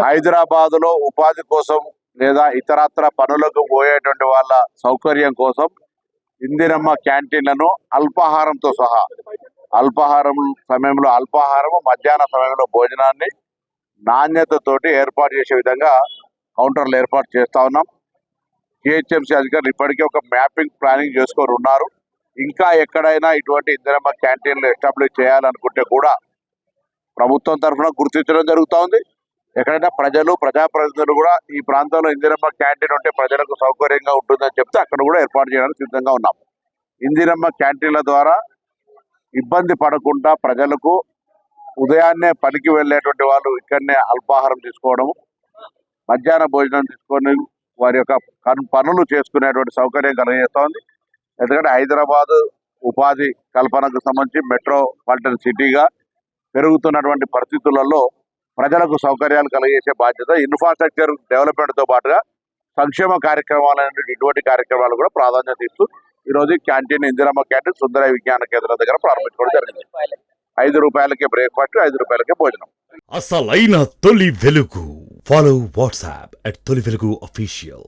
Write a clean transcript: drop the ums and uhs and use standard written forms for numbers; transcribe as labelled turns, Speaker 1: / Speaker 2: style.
Speaker 1: హైదరాబాద్ లో ఉపాధి కోసం లేదా ఇతరత్ర పనులకు పోయేటువంటి వాళ్ళ సౌకర్యం కోసం ఇందిరమ్మ క్యాంటీన్లను అల్పాహారంతో సహా అల్పాహారం సమయంలో అల్పాహారం, మధ్యాహ్న సమయంలో భోజనాన్ని నాణ్యతతోటి ఏర్పాటు చేసే విధంగా కౌంటర్లు ఏర్పాటు చేస్తా ఉన్నాం. జిహెచ్ఎంసీ అధికారులు ఇప్పటికే ఒక మ్యాపింగ్ ప్లానింగ్ చేసుకొని ఉన్నారు. ఇంకా ఎక్కడైనా ఇటువంటి ఇందిరమ్మ క్యాంటీన్లు ఎస్టాబ్లిష్ చేయాలనుకుంటే కూడా ప్రభుత్వం తరఫున గుర్తించడం జరుగుతూ ఉంది. ఎక్కడైనా ప్రజలు, ప్రజాప్రతినిధులు కూడా ఈ ప్రాంతంలో ఇందిరమ్మ క్యాంటీన్ ఉంటే ప్రజలకు సౌకర్యంగా ఉంటుందని చెప్తే అక్కడ కూడా ఏర్పాటు చేయడానికి సిద్ధంగా ఉన్నాం. ఇందిరమ్మ క్యాంటీన్ల ద్వారా ఇబ్బంది పడకుండా ప్రజలకు ఉదయాన్నే పనికి వెళ్ళేటువంటి వాళ్ళు ఇక్కడనే అల్పాహారం తీసుకోవడం, మధ్యాహ్న భోజనం తీసుకొని వారి యొక్క పనులు చేసుకునేటువంటి సౌకర్యం కలిగజేస్తూ ఉంది. ఎందుకంటే హైదరాబాద్ ఉపాధి కల్పనకు సంబంధించి మెట్రోపాలిటన్ సిటీగా పెరుగుతున్నటువంటి పరిస్థితులలో ప్రజలకు సౌకర్యాలు కలిగజేసే బాధ్యత, ఇన్ఫ్రాస్ట్రక్చర్ డెవలప్మెంట్తో పాటుగా సంక్షేమ కార్యక్రమాలు ఇటువంటి కార్యక్రమాలు కూడా ప్రాధాన్యత ఇస్తూ ఈరోజు క్యాంటీన్ ఇందిరమ్మ క్యాంటీన్ సుందర విజ్ఞాన కేంద్రం దగ్గర ప్రారంభించుకోవడం జరిగింది. 5 రూపాయలకే బ్రేక్ఫాస్ట్, 5 రూపాయలకే భోజనం.
Speaker 2: అసలైన తొలి వెలుగు. ఫాలో వాట్సాప్ @తొలి వెలుగు official.